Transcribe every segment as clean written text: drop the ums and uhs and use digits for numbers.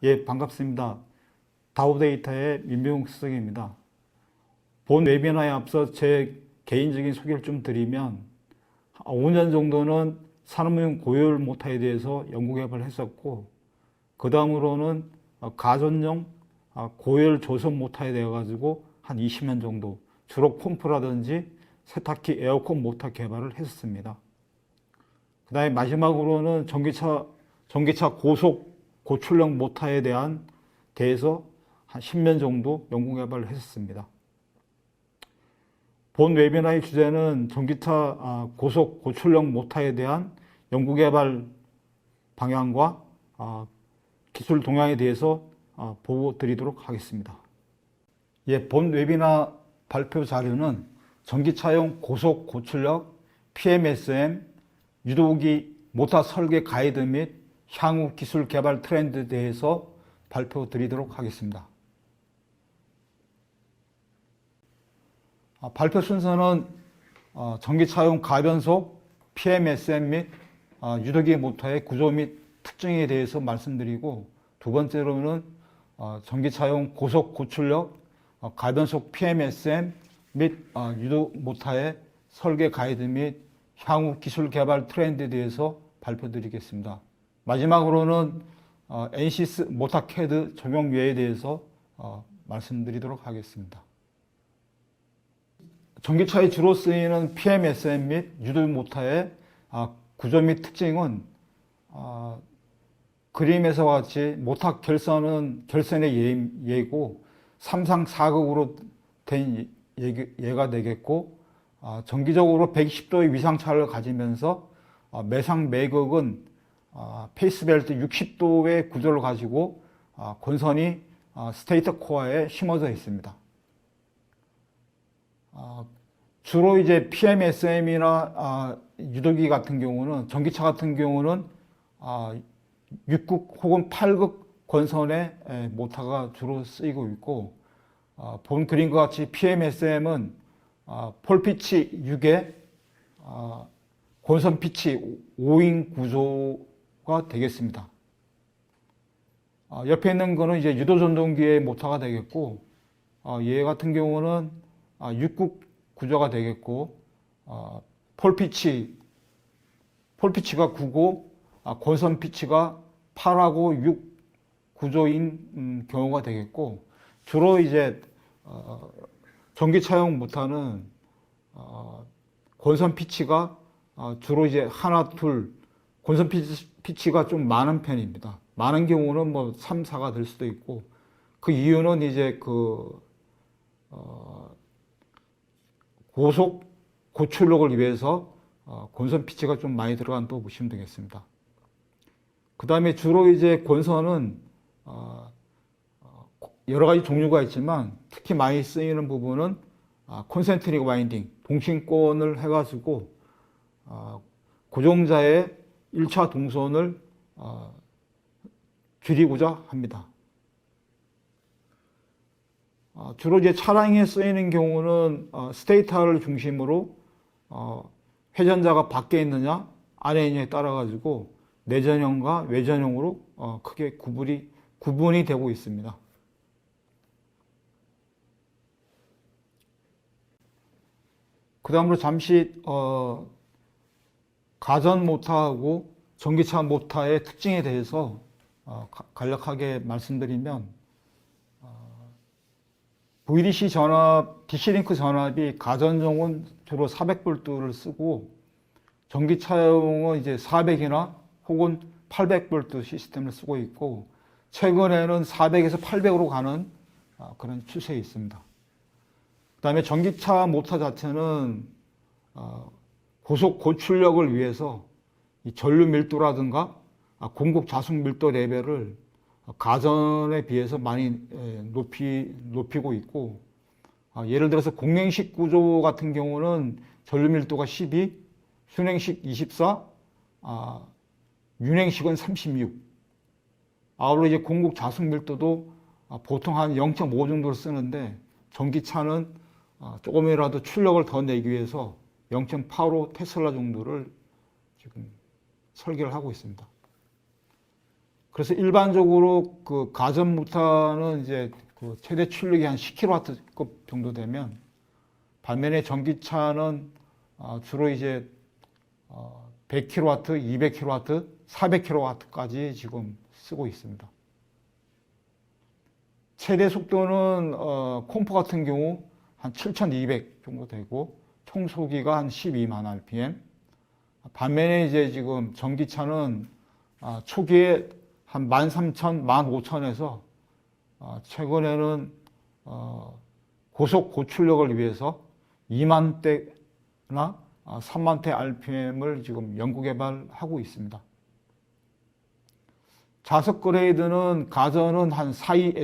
예, 반갑습니다. 다우데이터의 민병욱 수석입니다. 본 웨비나에 앞서 제 개인적인 소개를 좀 드리면 5년 정도는 산업용 고열 모터에 대해서 연구개발을 했었고, 그 다음으로는 가전용 고열 조선 모터에 대해 가지고 한 20년 정도 주로 펌프라든지 세탁기, 에어컨 모터 개발을 했었습니다. 그 다음에 마지막으로는 전기차 고속 고출력 모터에 대해서 한 10년 정도 연구개발을 했었습니다. 본 웨비나의 주제는 전기차 고속 고출력 모터에 대한 연구개발 방향과 기술 동향에 대해서 보고 드리도록 하겠습니다. 예, 본 웨비나 발표 자료는 전기차용 고속 고출력 PMSM 유도기 모터 설계 가이드 및 향후 기술 개발 트렌드에 대해서 발표 드리도록 하겠습니다. 발표 순서는 전기차용 가변속 PMSM 및 유도기 모터의 구조 및 특징에 대해서 말씀드리고, 두 번째로는 전기차용 고속 고출력 가변속 PMSM 및 유도 모터의 설계 가이드 및 향후 기술 개발 트렌드에 대해서 발표드리겠습니다. 마지막으로는 엔시스 모터 캐드 적용 예에 대해서 말씀드리도록 하겠습니다. 전기차에 주로 쓰이는 PMSM 및 유도 모터의 구조 및 특징은 그림에서와 같이 모터 결선의 예고 3상 4극으로 된 예가 되겠고, 정기적으로 120도의 위상차를 가지면서 매상 매극은 페이스벨트 60도의 구조를 가지고 권선이 스테이터 코어에 심어져 있습니다. 주로 이제 PMSM이나 유도기 같은 경우는, 전기차 같은 경우는 6극 혹은 8극 권선의 모터가 주로 쓰이고 있고, 본 그림과 같이 PMSM은 폴피치 6에 권선 피치 5인 구조가 되겠습니다. 옆에 있는 거는 이제 유도 전동기의 모터가 되겠고, 얘 같은 경우는 6극 구조가 되겠고, 폴피치가 9고 권선 피치가 8하고 6 구조인 경우가 되겠고, 주로 이제 전기차용 모터는 권선 피치가 주로 이제 하나, 둘, 권선 피치가 좀 많은 편입니다. 많은 경우는 뭐 3, 4가 될 수도 있고, 그 이유는 이제 고속 고출력을 위해서 권선 피치가 좀 많이 들어간다고 보시면 되겠습니다. 그 다음에 주로 이제 권선은 여러 가지 종류가 있지만 특히 많이 쓰이는 부분은 콘센트릭 와인딩, 동신권을 해가지고 고정자의 1차 동선을 줄이고자 합니다. 주로 이제 차량에 쓰이는 경우는 스테이터를 중심으로 회전자가 밖에 있느냐 안에 있느냐에 따라 가지고 내전형과 외전형으로 크게 구분이 되고 있습니다. 그 다음으로 잠시 가전 모터하고 전기차 모터의 특징에 대해서 간략하게 말씀드리면, VDC 전압, DC링크 전압이 가전용은 주로 400V를 쓰고, 전기차용은 이제 400이나 혹은 800V 시스템을 쓰고 있고, 최근에는 400에서 800으로 가는 그런 추세에 있습니다. 그 다음에 전기차 모터 자체는 고속 고출력을 위해서 이 전류 밀도라든가 공급 자숙 밀도 레벨을 가전에 비해서 많이 높이고 있고, 예를 들어서 공랭식 구조 같은 경우는 전류 밀도가 12, 순행식 24, 윤행식은 36. 아울러 이제 공급 자숙 밀도도 보통 한 0.5 정도를 쓰는데, 전기차는 조금이라도 출력을 더 내기 위해서 0.85 테슬라 정도를 지금 설계를 하고 있습니다. 그래서 일반적으로 그 가전 모터는 이제 그 최대 출력이 한 10kW급 정도 되면, 반면에 전기차는 주로 이제 100kW, 200kW, 400kW까지 지금 쓰고 있습니다. 최대 속도는 콤포 같은 경우 한 7200 정도 되고, 총소기가 한 12만 rpm. 반면에 이제 지금 전기차는 초기에 한 13,000, 15,000에서 최근에는 고속 고출력을 위해서 2만대나 3만대 rpm을 지금 연구 개발하고 있습니다. 자석 그레이드는 가전은 한 42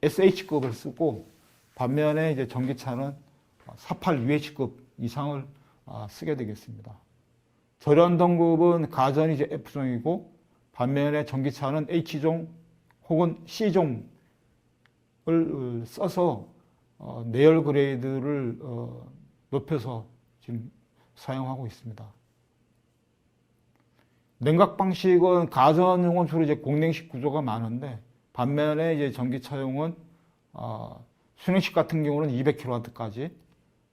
SH급을 쓰고, 반면에 이제 전기차는 48 UH급 이상을 쓰게 되겠습니다. 절연 등급은 가전이 이제 F종이고, 반면에 전기차는 H종 혹은 C종을 써서 내열 그레이드를 높여서 지금 사용하고 있습니다. 냉각 방식은 가전용은 주로 이제 공냉식 구조가 많은데, 반면에 이제 전기차용은 순행식 같은 경우는 200kW까지,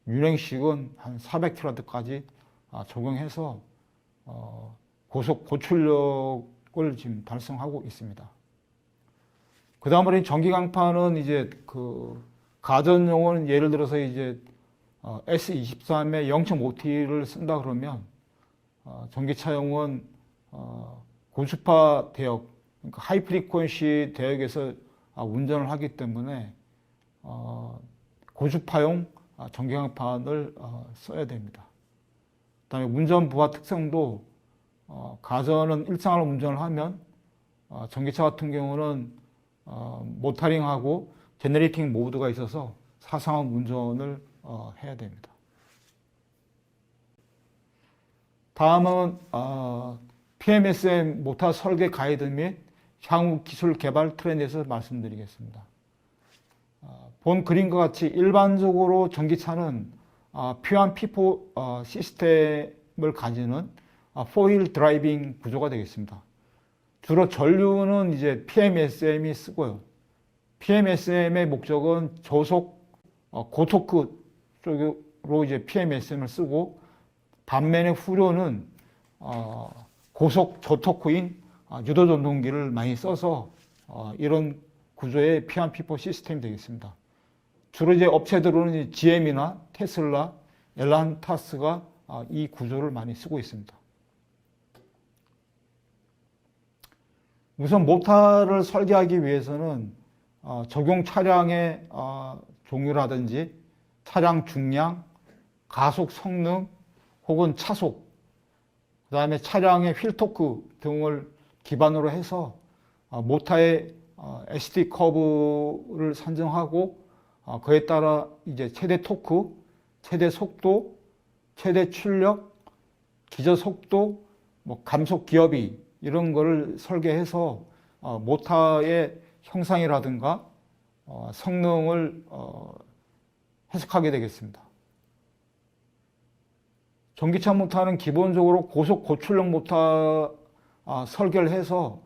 윤행식은 한 400kW까지 적용해서 고속 고출력을 지금 달성하고 있습니다. 그 다음으로 전기 강판은 이제 그 가전용은 예를 들어서 이제 S23에 0.5T를 쓴다 그러면 전기차용은 고주파 대역, 그러니까 하이 프리퀀시 대역에서 운전을 하기 때문에 고주파용 전기 강판을 써야 됩니다. 그다음에 운전 부하 특성도 가전은 일상으로 운전을 하면 전기차 같은 경우는 모터링하고 제너레이팅 모드가 있어서 사상한 운전을 해야 됩니다. 다음은 PMSM 모터 설계 가이드 및 향후 기술 개발 트렌드에 대해서 말씀드리겠습니다. 본 그림과 같이 일반적으로 전기차는 P1, P4 시스템을 가지는 4휠 드라이빙 구조가 되겠습니다. 주로 전류는 이제 PMSM이 쓰고요. PMSM의 목적은 저속 고토크 쪽으로 이제 PMSM을 쓰고, 반면에 후료는 고속 저토크인 유도 전동기를 많이 써서 이런 구조의 P1, P4 시스템이 되겠습니다. 주로 이제 업체들은 GM이나 테슬라, 엘란타스가 이 구조를 많이 쓰고 있습니다. 우선 모터를 설계하기 위해서는 적용 차량의 종류라든지 차량 중량, 가속 성능 혹은 차속, 그 다음에 차량의 휠 토크 등을 기반으로 해서 모터의 SD 커브를 산정하고, 그에 따라 이제 최대 토크, 최대 속도, 최대 출력, 기저 속도, 감속 기어비 이런 거를 설계해서 모터의 형상이라든가 성능을 해석하게 되겠습니다. 전기차 모터는 기본적으로 고속 고출력 모터 설계를 해서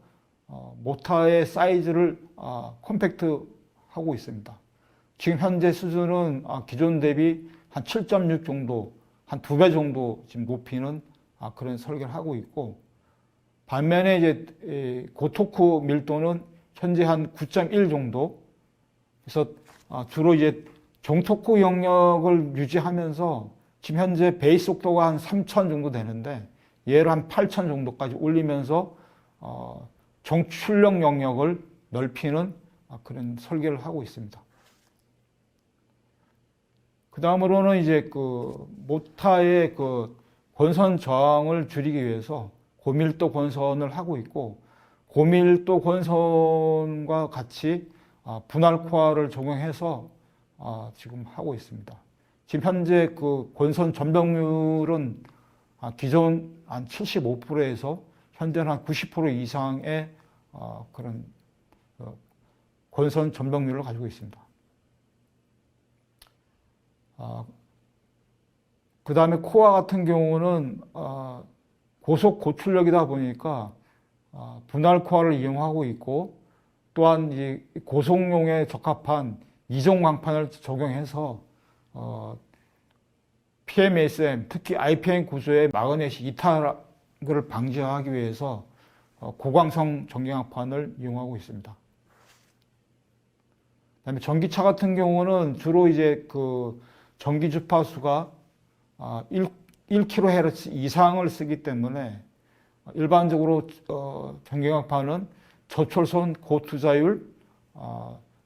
모터의 사이즈를 컴팩트하고 있습니다. 지금 현재 수준은 기존 대비 한 7.6 정도, 한 2배 정도 지금 높이는 그런 설계를 하고 있고, 반면에 이제 고토크 밀도는 현재 한 9.1 정도. 그래서 주로 이제 정토크 영역을 유지하면서 지금 현재 베이스 속도가 한 3,000 정도 되는데, 얘를 한 8,000 정도까지 올리면서 정출력 영역을 넓히는 그런 설계를 하고 있습니다. 그 다음으로는 이제 그 모터의 그 권선 저항을 줄이기 위해서 고밀도 권선을 하고 있고, 고밀도 권선과 같이 분할 코어를 적용해서 지금 하고 있습니다. 지금 현재 그 권선 전병률은 기존 한 75%에서 현재는 한 90% 이상의 그런 권선 전병률을 가지고 있습니다. 그 다음에 코어 같은 경우는 고속 고출력이다 보니까 분할 코어를 이용하고 있고, 또한 이 고속용에 적합한 이종 강판을 적용해서 PMSM, 특히 IPM 구조의 마그넷이 이탈을 방지하기 위해서 고광성 전기강판을 이용하고 있습니다. 그다음에 전기차 같은 경우는 주로 이제 그 전기 주파수가 1kHz 이상을 쓰기 때문에 일반적으로 전기강판은 저철선 고투자율,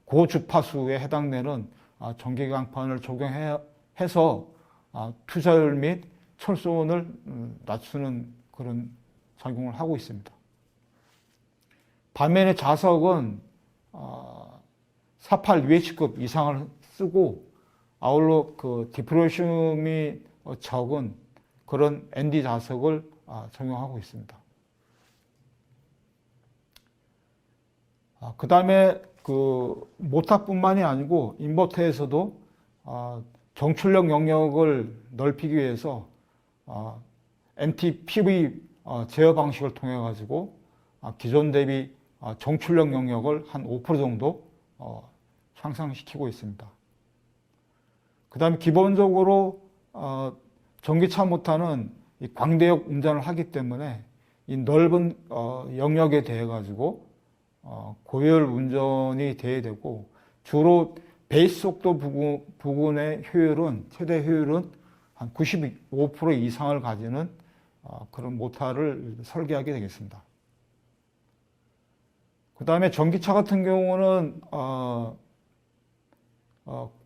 고주파수에 해당되는 전기강판을 적용해서 투자율 및 철소음을 낮추는 그런 작용을 하고 있습니다. 반면에 자석은 48 UH급 이상을 쓰고 아울러 그 디프레션이 적은 그런 ND 자석을 적용하고 있습니다. 그 다음에 그 모터뿐만이 아니고 인버터에서도 정출력 영역을 넓히기 위해서 NT-PV 제어 방식을 통해 가지고 기존 대비 정출력 영역을 한 5% 정도 향상시키고 있습니다. 그 다음에 기본적으로 전기차 모터는 이 광대역 운전을 하기 때문에 이 넓은 영역에 대해 가지고 고효율 운전이 돼야 되고, 주로 베이스 속도 부근의 효율은 최대 효율은 한 95% 이상을 가지는 그런 모터를 설계하게 되겠습니다. 그 다음에 전기차 같은 경우는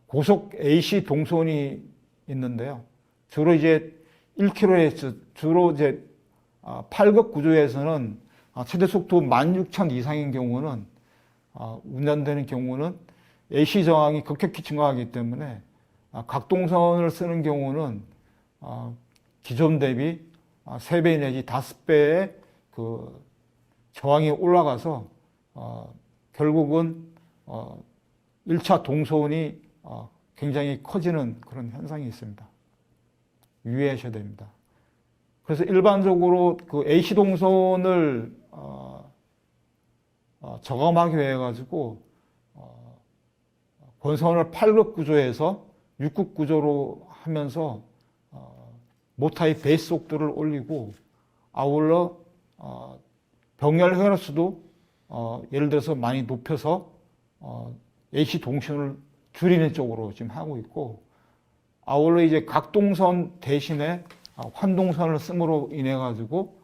고속 AC 동선이 있는데요. 주로 이제 1kHz, 주로 이제 8급 구조에서는 최대 속도 16,000 이상인 경우는 운전되는 경우는 AC 저항이 급격히 증가하기 때문에 각동선을 쓰는 경우는 기존 대비 3배 내지 5배의 그 저항이 올라가서 결국은 1차 동선이 굉장히 커지는 그런 현상이 있습니다. 유의하셔야 됩니다. 그래서 일반적으로 그 AC 동선을 저감하기 위해 가지고 권선을 8급 구조에서 6급 구조로 하면서 모터의 베이스 속도를 올리고 아울러 병렬 헤어스도 예를 들어서 많이 높여서 AC 동선을 줄이는 쪽으로 지금 하고 있고, 아울러 이제 각동선 대신에 환동선을 씀으로 인해 가지고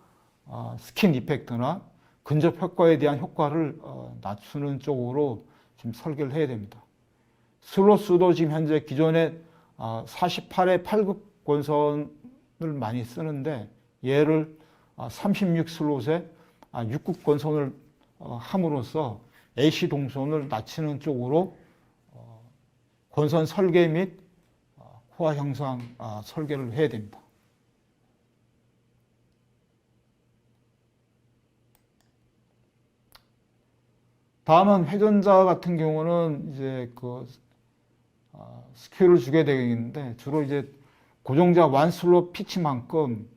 스킨 이펙트나 근접 효과에 대한 효과를 낮추는 쪽으로 지금 설계를 해야 됩니다. 슬롯수도 지금 현재 기존에 48의 8급 권선을 많이 쓰는데 얘를 36 슬롯에 6급 권선을 함으로써 AC 동선을 낮추는 쪽으로 권선 설계 및 호화 형상 설계를 해야 됩니다. 다음은 회전자 같은 경우는 이제 그 스큐를 주게 되겠는데, 주로 이제 고정자 완슬롯 피치만큼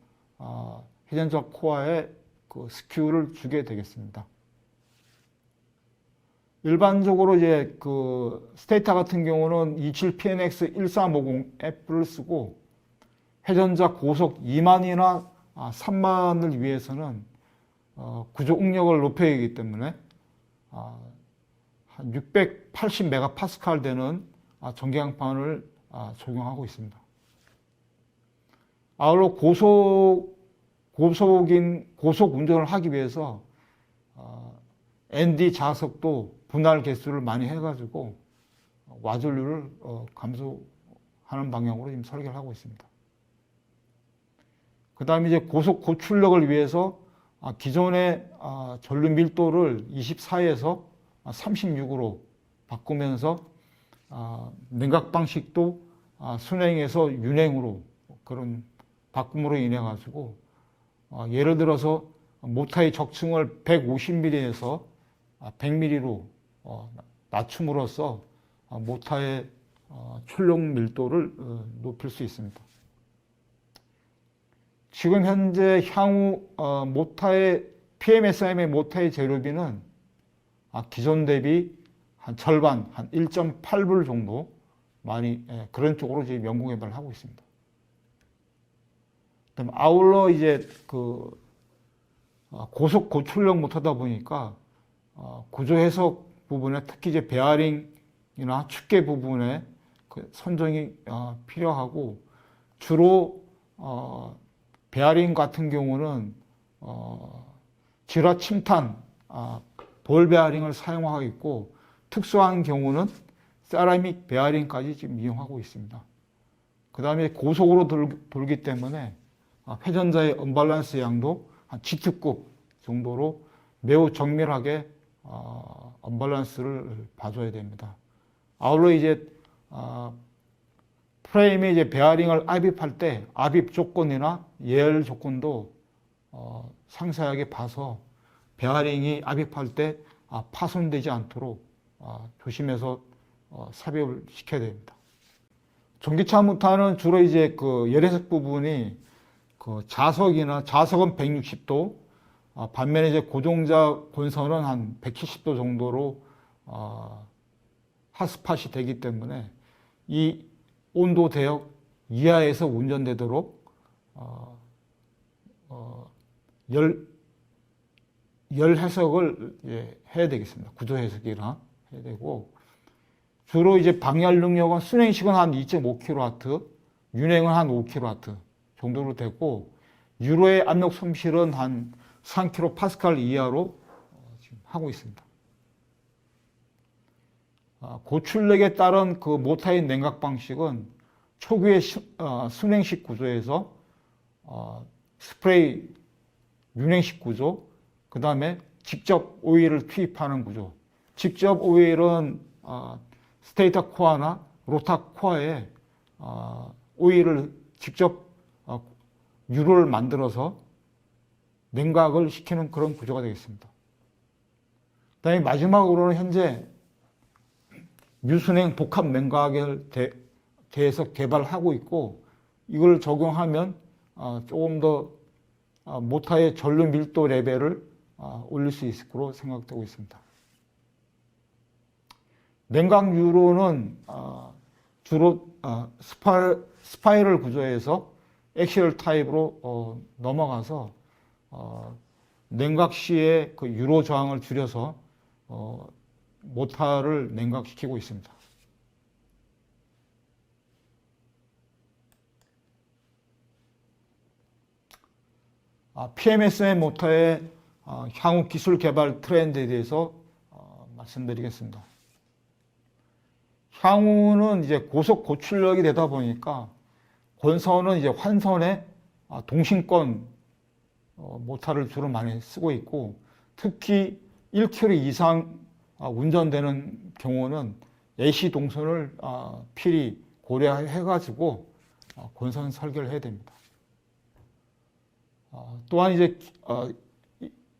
회전자 코어에 그 스큐를 주게 되겠습니다. 일반적으로 이제 그 스테이터 같은 경우는 27PNX1350F를 쓰고, 회전자 고속 2만이나 3만을 위해서는 구조 응력을 높여야 하기 때문에 한 680메가파스칼 되는 전기강판을 적용하고 있습니다. 아울러 고속 운전을 하기 위해서 ND 자석도 분할 개수를 많이 해가지고 와전율을 감소하는 방향으로 지금 설계를 하고 있습니다. 그 다음에 이제 고속 고출력을 위해서 기존의 전류 밀도를 24에서 36으로 바꾸면서 냉각 방식도 순행에서 윤행으로 그런 바꿈으로 인해 가지고 예를 들어서 모터의 적층을 150mm에서 100mm로 낮춤으로써 모터의 출력 밀도를 높일 수 있습니다. 지금 현재 향후 모터의 PMSIM의 모터의 재료비는 기존 대비 한 절반, 한 1.8불 정도 많이 그런 쪽으로 지금 연구 개발을 하고 있습니다. 그다음 아울러 이제 그 고속 고출력 모터다 보니까 구조 해석 부분에 특히 이제 베어링이나 축계 부분에 그 선정이 필요하고 주로 베어링 같은 경우는 질화 침탄 볼 베어링을 사용하고 있고 특수한 경우는 세라믹 베어링까지 지금 이용하고 있습니다. 그 다음에 고속으로 돌기 때문에 회전자의 언밸런스 양도 한 G특급 정도로 매우 정밀하게 언밸런스를 봐줘야 됩니다. 아울러 이제 프레임에 이제 베어링을 압입할 때 압입 조건이나 예열 조건도 상세하게 봐서 베어링이 압입할 때 파손되지 않도록 조심해서 삽입을 시켜야 됩니다. 전기차 모터는 주로 이제 그 열애석 부분이 그 자석은 160도, 반면에 이제 고정자 본선은 한 170도 정도로 핫스팟이 되기 때문에 이 온도 대역 이하에서 운전되도록 열 해석을 해야 되겠습니다. 구조 해석이나 해야 되고 주로 이제 방열 능력은 순행식은 한 2.5kW, 윤행은 한 5kW 정도로 되고 유로의 압력 손실은 한 3kPa 이하로 지금 하고 있습니다. 고출력에 따른 그 모터의 냉각 방식은 초기의 순행식 구조에서 스프레이 윤행식 구조, 그 다음에 직접 오일을 투입하는 구조. 직접 오일은 스테이터 코어나 로타 코어에 오일을 직접 유로를 만들어서 냉각을 시키는 그런 구조가 되겠습니다. 그 다음에 마지막으로는 현재 유순행 복합 냉각에 대해서 개발하고 있고 이걸 적용하면 조금 더 모터의 전류 밀도 레벨을 올릴 수 있을 거로 생각되고 있습니다. 냉각 유로는 주로 스파이럴 구조에서 엑시얼 타입으로 넘어가서 냉각 시에 그 유로 저항을 줄여서 모터를 냉각시키고 있습니다. PMSM 모터의 향후 기술 개발 트렌드에 대해서 말씀드리겠습니다. 향후는 이제 고속 고출력이 되다 보니까 권선은 이제 환선에 동신권 모터를 주로 많이 쓰고 있고 특히 1km 이상 운전되는 경우는 AC 동선을 필히 고려해가지고 권선 설계를 해야 됩니다. 또한 이제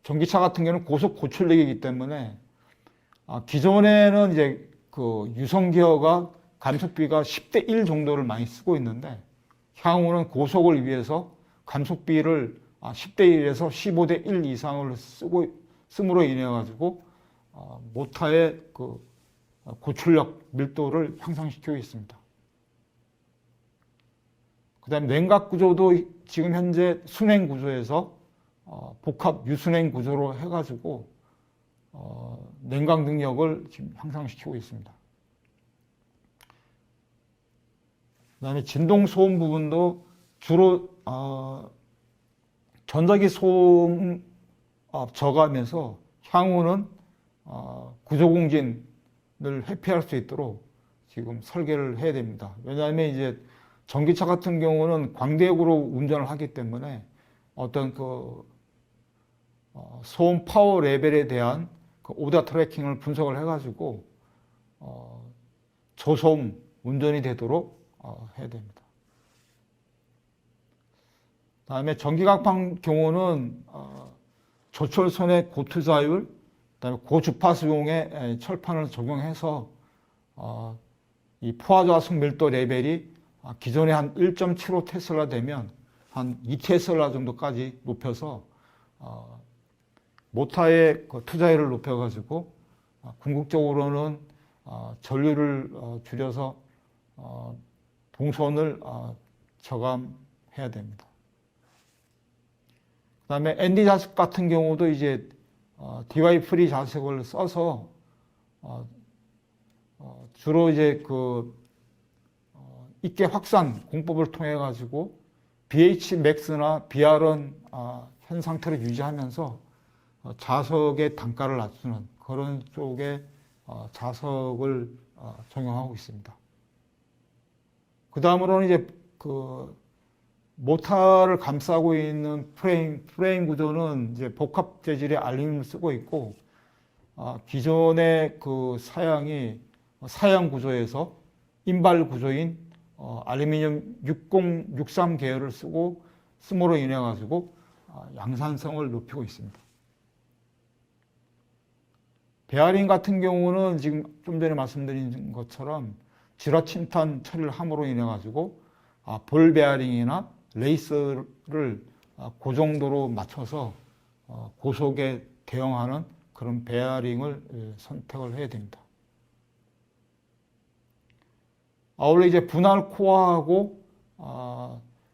전기차 같은 경우는 고속 고출력이기 때문에 기존에는 이제 그 유성기어가 감속비가 10대 1 정도를 많이 쓰고 있는데 향후는 고속을 위해서 감속비를 10대 1에서 15대 1 이상을 씀으로 인해 가지고 모터의 그 고출력 밀도를 향상시키고 있습니다. 그 다음에 냉각 구조도 지금 현재 순행 구조에서 복합 유순행 구조로 해가지고 냉각 능력을 지금 향상시키고 있습니다. 그 다음에 진동 소음 부분도 주로 전자기 소음 저감해서 향후는 구조공진을 회피할 수 있도록 지금 설계를 해야 됩니다. 왜냐하면 이제 전기차 같은 경우는 광대역으로 운전을 하기 때문에 어떤 그 소음 파워 레벨에 대한 그 오다 트래킹을 분석을 해가지고 저소음 운전이 되도록 해야 됩니다. 다음에 전기강판 경우는 조철선의 고투자율, 그다음에 고주파수용의 철판을 적용해서 이 포화자석 밀도 레벨이 기존에 한 1.75 테슬라 되면 한 2 테슬라 정도까지 높여서 모타의 그 투자율을 높여가지고 궁극적으로는 전류를 줄여서 동선을 저감해야 됩니다. 그다음에 ND 자석 같은 경우도 이제 DY 프리 자석을 써서 주로 이제 그 입계 확산 공법을 통해 가지고 BH max나 BR은 현 상태를 유지하면서 자석의 단가를 낮추는 그런 쪽의 자석을 적용하고 있습니다. 그 다음으로는 이제 그 모타를 감싸고 있는 프레임 구조는 이제 복합 재질의 알루미늄을 쓰고 있고, 기존의 그 사양 구조에서 인발 구조인 알루미늄 6063 계열을 씀으로 인해 가지고 양산성을 높이고 있습니다. 베어링 같은 경우는 지금 좀 전에 말씀드린 것처럼 질화 침탄 처리를 함으로 인해 가지고 볼 베어링이나 레이스를 고정도로 맞춰서 고속에 대응하는 그런 베어링을 선택을 해야 됩니다. 아울러 이제 분할 코어하고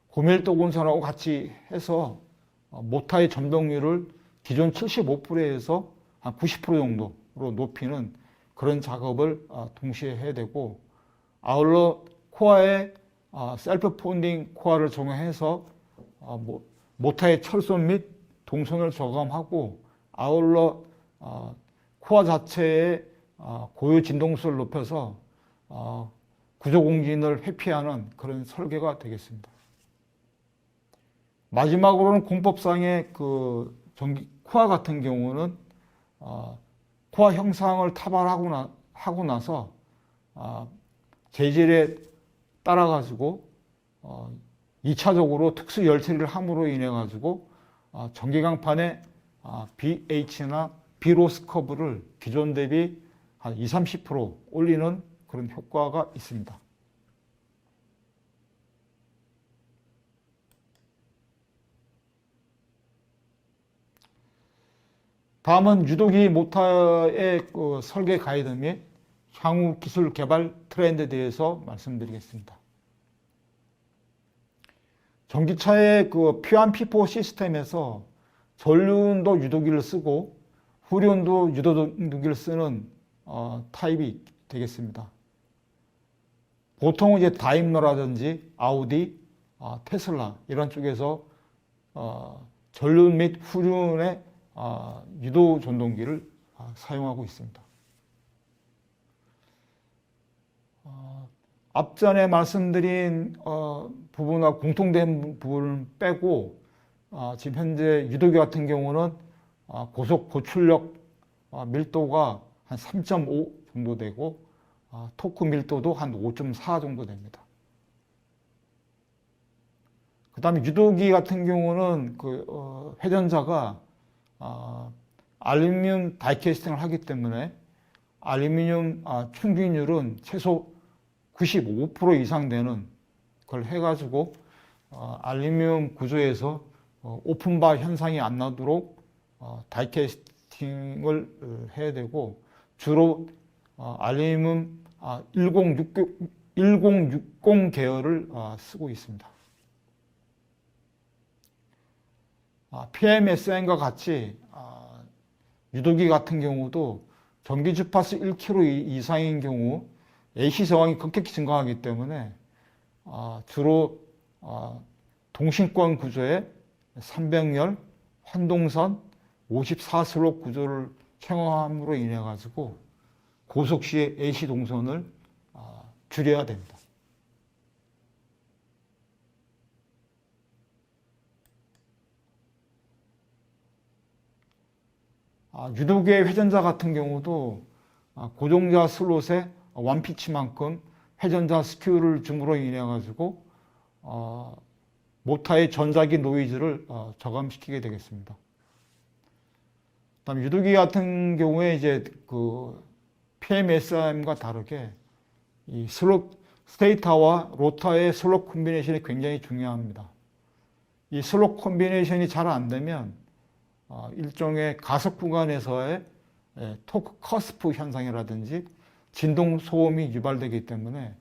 고밀도 본선하고 같이 해서 모타의 전동률을 기존 75%에서 한 90% 정도로 높이는 그런 작업을 동시에 해야 되고, 아울러 코어에 셀프 폰딩 코어를 적용해서 모타의 철선 및 동선을 저감하고, 아울러 코어 자체의 고유 진동수를 높여서 구조 공진을 회피하는 그런 설계가 되겠습니다. 마지막으로는 공법상의 그 전기 코어 같은 경우는 코어 형상을 타발하고 나서 재질에 따라 가지고 2차적으로 특수 열처리를 함으로 인해 가지고 전기강판의 BH나 B로스 커브를 기존 대비 한 20-30% 올리는 그런 효과가 있습니다. 다음은 유도기 모터의 그 설계 가이드 및 향후 기술 개발 트렌드에 대해서 말씀드리겠습니다. 전기차의 그 P1, P4 시스템에서 전륜도 유도기를 쓰고 후륜도 유도기를 쓰는 타입이 되겠습니다. 보통 이제 다임러라든지 아우디, 테슬라 이런 쪽에서 전륜 및 후륜의 유도 전동기를 사용하고 있습니다. 앞전에 말씀드린 부분과 공통된 부분을 빼고 지금 현재 유도기 같은 경우는 고속 고출력 밀도가 한 3.5 정도 되고 토크 밀도도 한 5.4 정도 됩니다. 그 다음에 유도기 같은 경우는 그 회전자가 알루미늄 다이캐스팅을 하기 때문에 알루미늄 충진율은 최소 95% 이상 되는 걸 해가지고 알루미늄 구조에서 오픈바 현상이 안 나도록 다이캐스팅을 해야 되고, 주로 알루미늄 1060 계열을 쓰고 있습니다. PMSN과 같이 유도기 같은 경우도 전기 주파수 1km 이상인 경우 AC 저항이 급격히 증가하기 때문에 주로 동신권 구조의 300열, 환동선, 54슬롯 구조를 채용함으로 인해 가지고 고속 시의 AC 동선을 줄여야 됩니다. 유도기의 회전자 같은 경우도 고정자 슬롯의 원피치만큼 회전자 스큐를 줌으로 인해 가지고 모터의 전자기 노이즈를 저감시키게 되겠습니다. 그다음 유도기 같은 경우에 이제 그 PMSM과 다르게 이 스테이터와 로터의 슬롯 콤비네이션이 굉장히 중요합니다. 이 슬롯 콤비네이션이 잘 안 되면 일종의 가속 구간에서의 토크 커스프 현상이라든지 진동 소음이 유발되기 때문에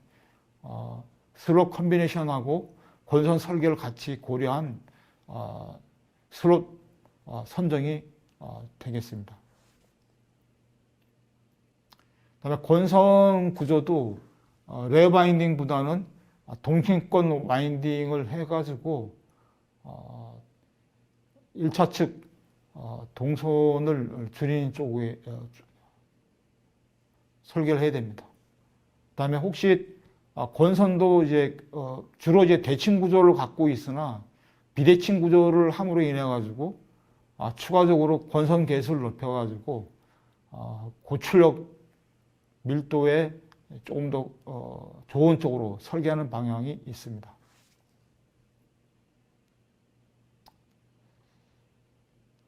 슬롯 컨비네이션하고 권선 설계를 같이 고려한 슬롯 선정이 되겠습니다. 그다음에 권선 구조도 레어 바인딩보다는 동신권 와인딩을 해가지고 1차 측 동선을 줄이는 쪽에 설계를 해야 됩니다. 그다음에 혹시 권선도 이제 주로 이제 대칭 구조를 갖고 있으나 비대칭 구조를 함으로 인해 가지고 추가적으로 권선 개수를 높여 가지고 고출력 밀도에 조금 더 좋은 쪽으로 설계하는 방향이 있습니다.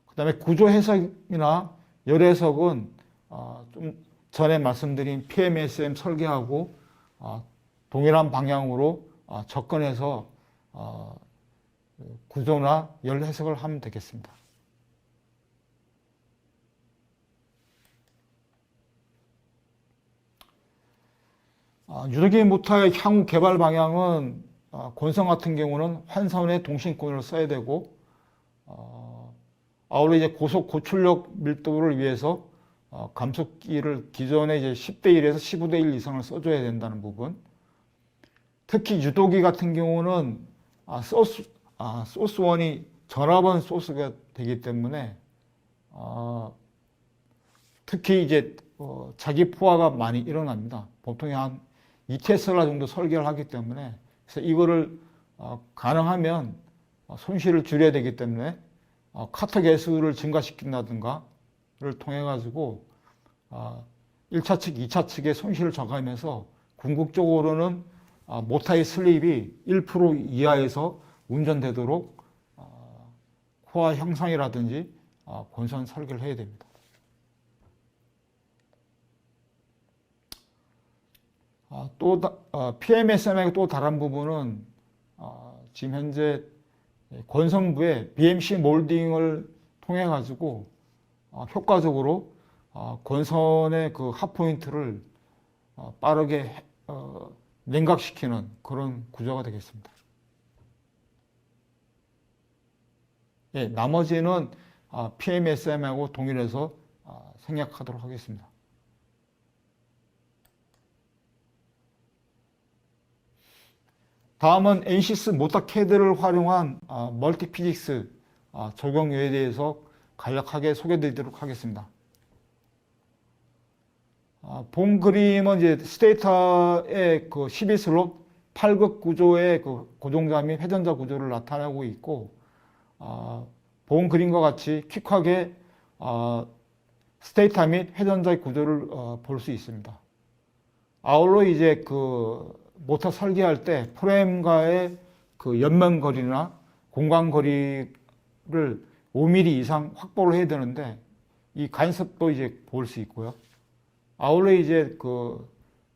그 다음에 구조 해석이나 열 해석은 좀 전에 말씀드린 PMSM 설계하고 동일한 방향으로 접근해서 구조나 열 해석을 하면 되겠습니다. 유도기 모터의 향후 개발 방향은 권선 같은 경우는 환선의 동신권을 써야 되고 아울러 이제 고속 고출력 밀도를 위해서 감속기를 기존에 이제 10대 1에서 15대 1 이상을 써줘야 된다는 부분. 특히 유도기 같은 경우는 소스원이 전압원 소스가 되기 때문에 특히 이제 자기 포화가 많이 일어납니다. 보통 한 2테슬라 정도 설계를 하기 때문에 그래서 이거를 가능하면 손실을 줄여야 되기 때문에 카터 개수를 증가시킨다든가를 통해 가지고 1차 측, 2차 측의 손실을 저감하면서 궁극적으로는 모터의 슬립이 1% 이하에서 운전되도록 코어 형상이라든지 권선 설계를 해야 됩니다. 또 PMSM의 또 다른 부분은 지금 현재 권선부에 BMC 몰딩을 통해 가지고 효과적으로 권선의 그 핫포인트를 빠르게 냉각시키는 그런 구조가 되겠습니다. 예, 나머지는 PMSM하고 동일해서 생략하도록 하겠습니다. 다음은 엔시스 모터 캐드를 활용한 멀티피직스 적용에 대해서 간략하게 소개드리도록 하겠습니다. 본 그림은 이제 스테이터의 그 12슬롯 8극 구조의 그 고정자 및 회전자 구조를 나타내고 있고, 본 그림과 같이 퀵하게 스테이터 및 회전자의 구조를 볼 수 있습니다. 아울러 이제 그 모터 설계할 때 프레임과의 그 연면거리나 공간거리를 5mm 이상 확보를 해야 되는데 이 간섭도 이제 볼 수 있고요. 아울러 이제 그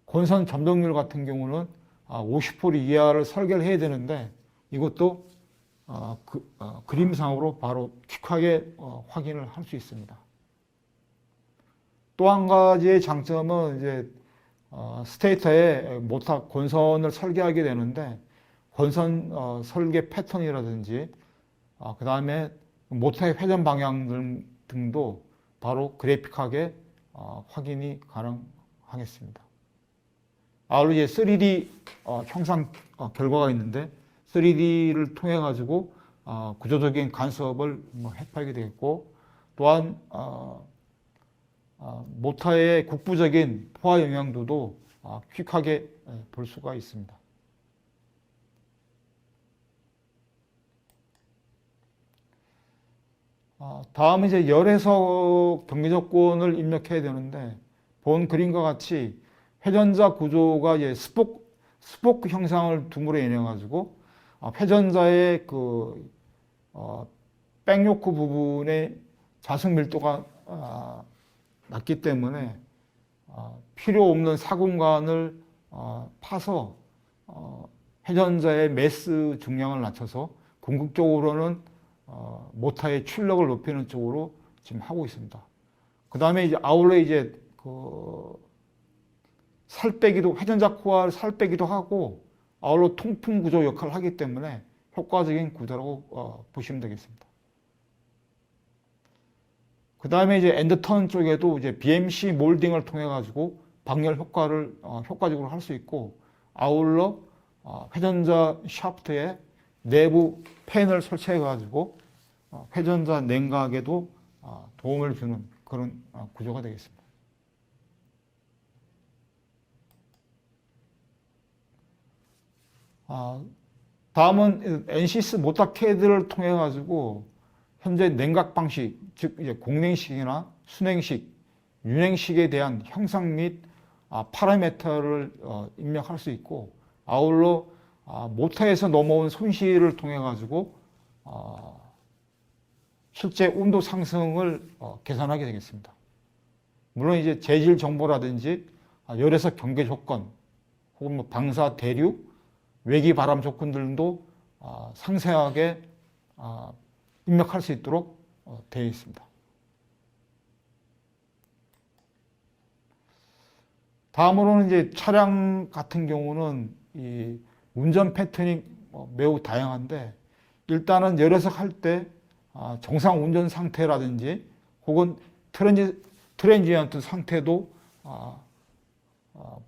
권선 점동률 같은 경우는 50% 이하를 설계를 해야 되는데 이것도 그림상으로 바로 퀵하게 확인을 할 수 있습니다. 또 한 가지의 장점은 이제 스테이터에 모터 권선을 설계하게 되는데 권선 설계 패턴이라든지 그 다음에 모터의 회전 방향 등도 바로 그래픽하게 확인이 가능하겠습니다. 아울러 이제 3D 형상 결과가 있는데 3D를 통해 가지고 구조적인 간섭을 해파하게 되겠고, 또한 모터의 국부적인 포화 영향도도 퀵하게 볼 수가 있습니다. 다음은 이제 열에서 경계 조건을 입력해야 되는데, 본 그림과 같이 회전자 구조가 이제 스포크 형상을 둠으로 인해 가지고 회전자의 그 백요크 부분의 자석 밀도가 낮기 때문에 필요 없는 사공간을 파서 회전자의 매스 중량을 낮춰서 궁극적으로는 모타의 출력을 높이는 쪽으로 지금 하고 있습니다. 그 다음에 이제 아울러 이제 살 빼기도, 회전자 코어를 살 빼기도 하고 아울러 통풍 구조 역할을 하기 때문에 효과적인 구조라고 보시면 되겠습니다. 그 다음에 이제 엔드턴 쪽에도 이제 BMC 몰딩을 통해 가지고 방열 효과를 효과적으로 할 수 있고, 아울러 회전자 샤프트에 내부 팬을 설치해 가지고 회전자 냉각에도 도움을 주는 그런 구조가 되겠습니다. 다음은 NCS 모타 CAD를 통해 가지고 현재 냉각 방식, 즉 이제 공냉식이나 순행식, 윤행식에 대한 형상 및 파라미터를 입력할 수 있고, 아울러 모터에서 넘어온 손실을 통해 가지고 실제 온도 상승을 계산하게 되겠습니다. 물론 이제 재질 정보라든지 열에서 경계 조건, 혹은 뭐 방사 대륙, 외기 바람 조건들도 상세하게 입력할 수 있도록 되어 있습니다. 다음으로는 이제 차량 같은 경우는 이 운전 패턴이 매우 다양한데, 일단은 열에서 할 때 정상 운전 상태라든지 혹은 트랜지언트 상태도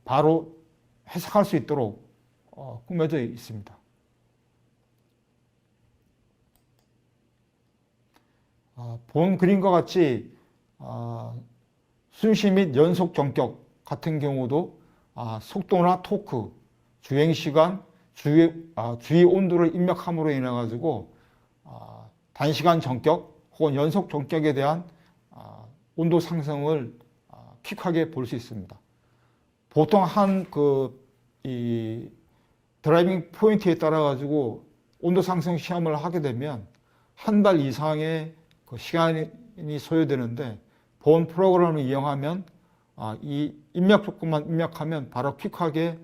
바로 해석할 수 있도록 꾸며져 있습니다. 본 그림과 같이 순시 및 연속 전격 같은 경우도 속도나 토크, 주행시간, 주위 온도를 입력함으로 인해 가지고 단시간 전격 혹은 연속 전격에 대한 온도 상승을 퀵하게 볼 수 있습니다. 보통 이 드라이빙 포인트에 따라 가지고 온도 상승 시험을 하게 되면 한 달 이상의 그 시간이 소요되는데, 본 프로그램을 이용하면 이 입력 조건만 입력하면 바로 퀵하게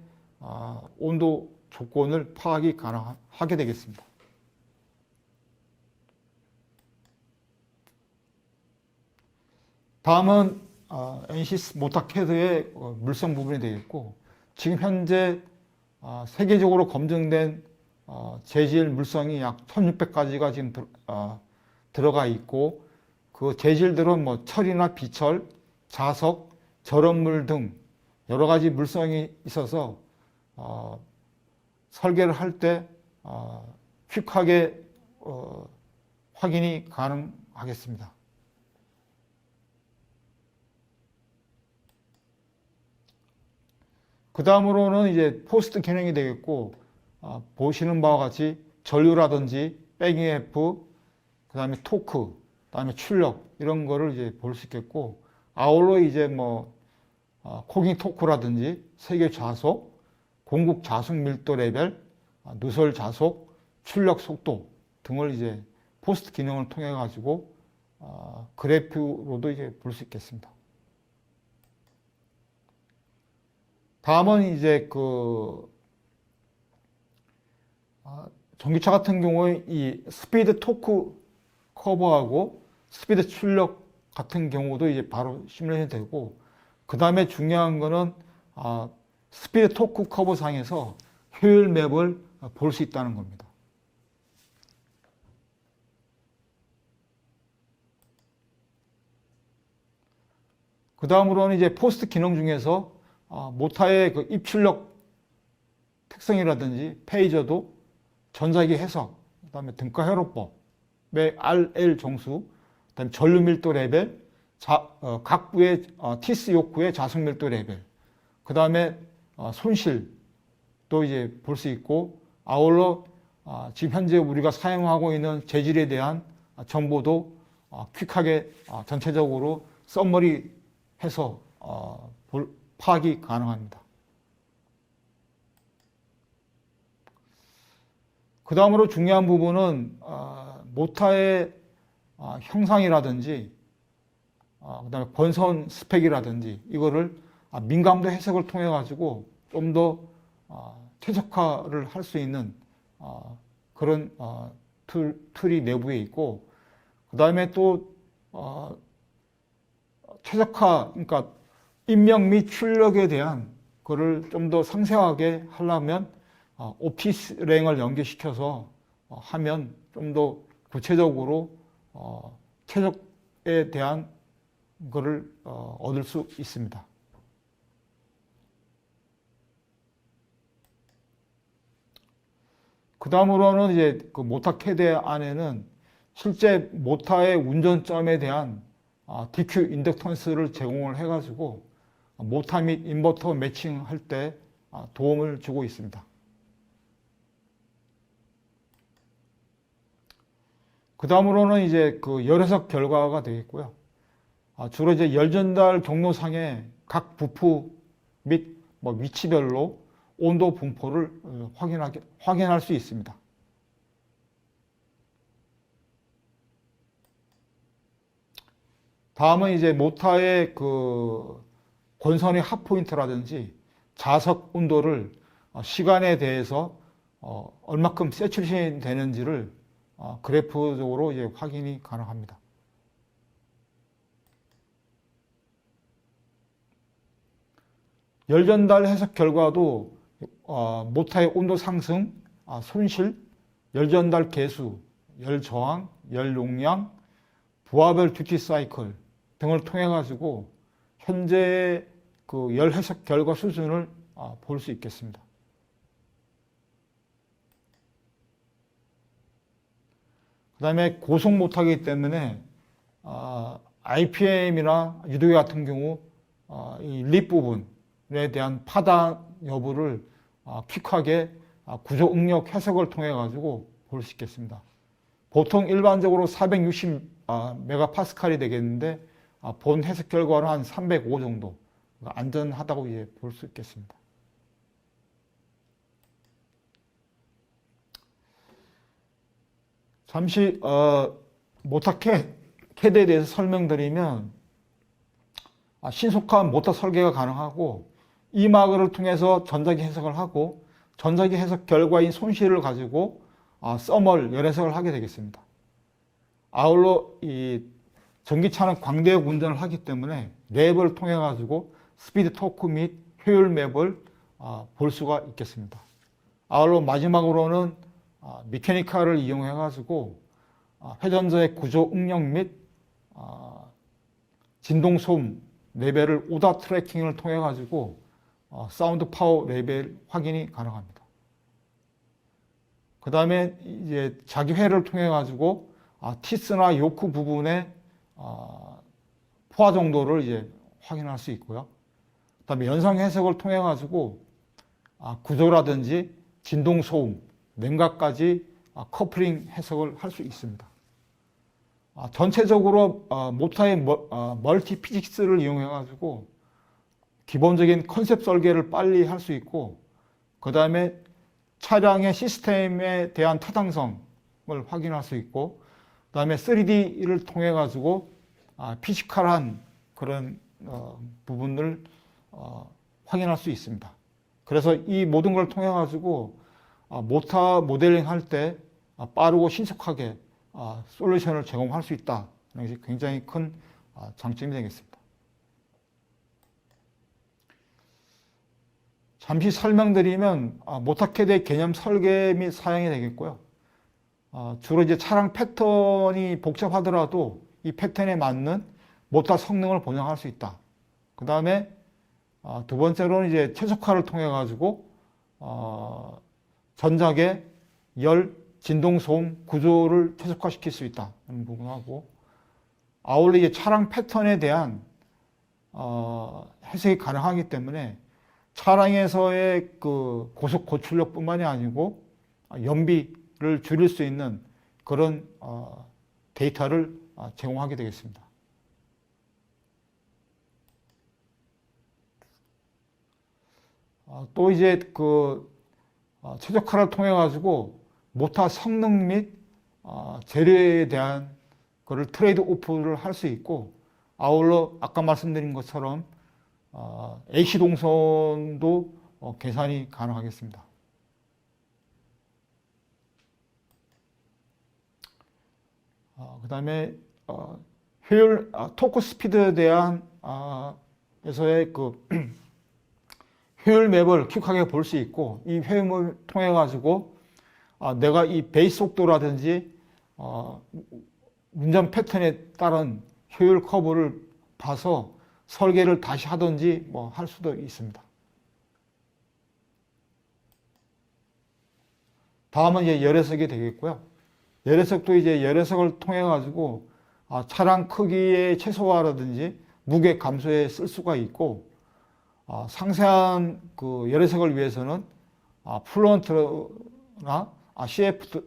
온도 조건을 파악이 가능하게 되겠습니다. 다음은 NCS 모타 CAD의 물성 부분이 되겠고, 지금 현재 세계적으로 검증된 재질 물성이 약 1600가지가 지금 들어가 있고, 그 재질들은 뭐 철이나 비철, 자석, 절엄물 등 여러 가지 물성이 있어서 설계를 할 때 퀵하게 확인이 가능하겠습니다. 그 다음으로는 이제 포스트 기능이 되겠고, 보시는 바와 같이 전류라든지 백이F, 그 다음에 토크, 그 다음에 출력, 이런 거를 이제 볼 수 있겠고, 아울러 이제 뭐 코깅 토크라든지 세계 좌속, 공국 자속 밀도 레벨, 누설 자속, 출력 속도 등을 이제 포스트 기능을 통해 가지고 그래프로도 이제 볼 수 있겠습니다. 다음은 이제 전기차 같은 경우에 이 스피드 토크 커버하고 스피드 출력 같은 경우도 이제 바로 시뮬레이션 되고, 그 다음에 중요한 거는 스피드 토크 커버 상에서 효율 맵을 볼 수 있다는 겁니다. 그 다음으로는 이제 포스트 기능 중에서 모타의 그 입출력 특성이라든지 페이저도, 전자기 해석, 그 다음에 등가 회로법의 RL 정수, 그 다음에 전류 밀도 레벨, 각 부의 티스 욕구의 자석 밀도 레벨, 그 다음에 손실도 이제 볼 수 있고, 아울러 지금 현재 우리가 사용하고 있는 재질에 대한 정보도 퀵하게 전체적으로 썸머리 해서 파악이 가능합니다. 그 다음으로 중요한 부분은 모타의 형상이라든지 그 다음에 권선 스펙이라든지 이거를 민감도 해석을 통해 가지고 좀 더 최적화를 할 수 있는 그런 툴이 내부에 있고, 그 다음에 또 최적화, 그러니까 입력 및 출력에 대한 거를 좀 더 상세하게 하려면 오피스랭을 연계시켜서 하면 좀 더 구체적으로 최적에 대한 거를 얻을 수 있습니다. 그 다음으로는 이제 그 모타 캐드 안에는 실제 모타의 운전점에 대한 DQ 인덕턴스를 제공을 해가지고 모타 및 인버터 매칭할 때 도움을 주고 있습니다. 그 다음으로는 이제 그 열 해석 결과가 되겠고요. 주로 이제 열 전달 경로상의 각 부프 및 뭐 위치별로 온도 분포를 확인할 수 있습니다. 다음은 이제 모타의 그 권선의 핫포인트라든지 자석 온도를 시간에 대해서 얼마큼 세츄레이션 되는지를 그래프적으로 이제 확인이 가능합니다. 열 전달 해석 결과도 모타의 온도 상승, 손실, 열 전달 개수, 열 저항, 열 용량, 부하별 듀티 사이클 등을 통해 가지고 현재 그 열 해석 결과 수준을 볼 수 있겠습니다. 그 다음에 고속 모타이기 때문에 IPM이나 유도기 같은 경우 이 립 부분에 대한 파단 여부를 퀵하게 구조 응력 해석을 통해 가지고 볼 수 있겠습니다. 보통 일반적으로 460 메가파스칼이 되겠는데 본 해석 결과는 한 305 정도 안전하다고 볼 수 있겠습니다. 잠시 모타 캐드에 대해서 설명드리면 신속한 모타 설계가 가능하고 이마그를 통해서 전자기 해석을 하고 전자기 해석 결과인 손실을 가지고 서멀 열 해석을 하게 되겠습니다. 아울러 이 전기차는 광대역 운전을 하기 때문에 랩을 통해 가지고 스피드 토크 및 효율 맵을 볼 수가 있겠습니다. 아울러 마지막으로는 미케니카를 이용해 가지고 회전자의 구조 응력 및 진동 소음 레벨을 오다 트래킹을 통해 가지고 사운드 파워 레벨 확인이 가능합니다. 그 다음에 이제 자기회를 통해 가지고 티스나 요크 부분의 포화 정도를 이제 확인할 수 있고요. 그 다음에 연상 해석을 통해 가지고 구조라든지 진동 소음, 냉각까지 커플링 해석을 할 수 있습니다. 전체적으로 모타의 멀티 피직스를 이용해 가지고 기본적인 컨셉 설계를 빨리 할 수 있고, 그 다음에 차량의 시스템에 대한 타당성을 확인할 수 있고, 그 다음에 3D를 통해 가지고 피지컬한 그런 부분을 확인할 수 있습니다. 그래서 이 모든 걸 통해 가지고 모타 모델링 할 때 빠르고 신속하게 솔루션을 제공할 수 있다는 것이 굉장히 큰 장점이 되겠습니다. 잠시 설명드리면 모타 캐드의 개념 설계 및 사용이 되겠고요. 주로 이제 차량 패턴이 복잡하더라도 이 패턴에 맞는 모타 성능을 보장할 수 있다. 그 다음에 두 번째로는 이제 최적화를 통해 가지고 전작의 열, 진동, 소음 구조를 최적화시킬 수 있다는 부분하고, 아울러 이제 차량 패턴에 대한 해석이 가능하기 때문에 차량에서의 그 고속 고출력뿐만이 아니고 연비를 줄일 수 있는 그런 데이터를 제공하게 되겠습니다. 또 이제 그 최적화를 통해 가지고 모타 성능 및 재료에 대한 거를 트레이드 오프를 할 수 있고, 아울러 아까 말씀드린 것처럼 AC 동선도 계산이 가능하겠습니다. 그다음에 효율, 토크 스피드에 대한 에서의 그 효율 맵을 퀵하게 볼 수 있고, 이 효율 맵을 통해 가지고 내가 이 베이스 속도라든지 운전 패턴에 따른 효율 커브를 봐서 설계를 다시 하든지 뭐 할 수도 있습니다. 다음은 이제 열애석이 되겠고요. 열애석도 이제 열애석을 통해 가지고 차량 크기의 최소화라든지 무게 감소에 쓸 수가 있고, 상세한 그 열애석을 위해서는 플런트나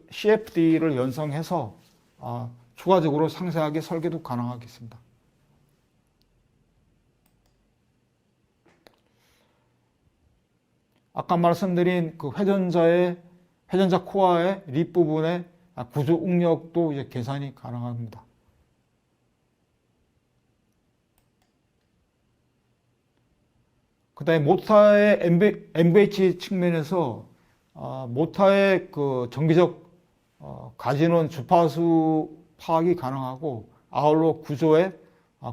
CFD를 연성해서 추가적으로 상세하게 설계도 가능하겠습니다. 아까 말씀드린 그 회전자 코어의 립 부분의 구조 응력도 이제 계산이 가능합니다. 그다음에 모터의 MVH 측면에서 모터의 그 정기적 가진원 주파수 파악이 가능하고, 아울러 구조의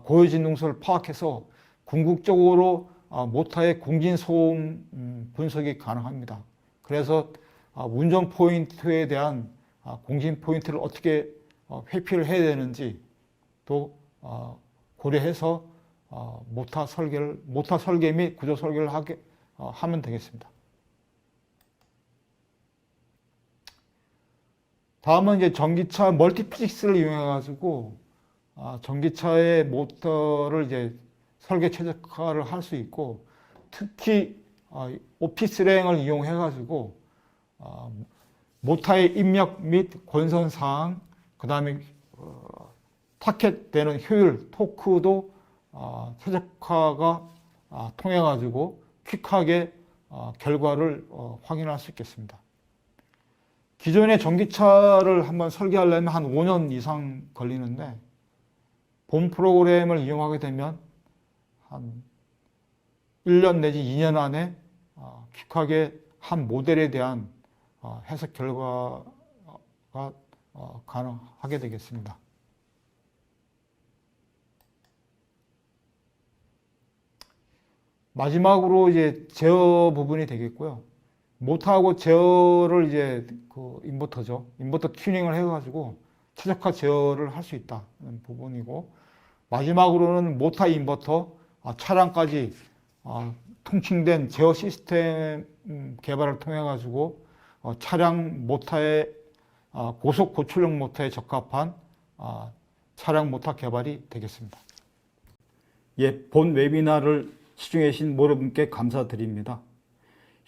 고유 진동수를 파악해서 궁극적으로 모터의 공진 소음 분석이 가능합니다. 그래서 운전 포인트에 대한 공진 포인트를 어떻게 회피를 해야 되는지 또 고려해서 모터 설계 및 구조 설계를 하면 되겠습니다. 다음은 이제 전기차 멀티피직스를 이용해 가지고 전기차의 모터를 이제 설계 최적화를 할 수 있고, 특히 오피스랭을 이용해 가지고 모터의 입력 및 권선 사항, 그 다음에 타켓되는 효율, 토크도 최적화가 통해 가지고 퀵하게 결과를 확인할 수 있겠습니다. 기존의 전기차를 한번 설계하려면 한 5년 이상 걸리는데, 본 프로그램을 이용하게 되면 한 1년 내지 2년 안에 퀵하게 한 모델에 대한 해석 결과가 가능하게 되겠습니다. 마지막으로 이제 제어 부분이 되겠고요. 모터하고 제어를 이제 그 인버터 튜닝을 해가지고 최적화 제어를 할 수 있다는 부분이고, 마지막으로는 모터 인버터 차량까지 통칭된 제어 시스템 개발을 통해 가지고 차량 모터의 고속 고출력 모터에 적합한 차량 모터 개발이 되겠습니다. 예, 본 웨비나를 시청해 주신 모든 분께 감사드립니다.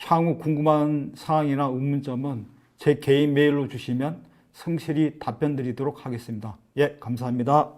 향후 궁금한 사항이나 의문점은 제 개인 메일로 주시면 성실히 답변 드리도록 하겠습니다. 예, 감사합니다.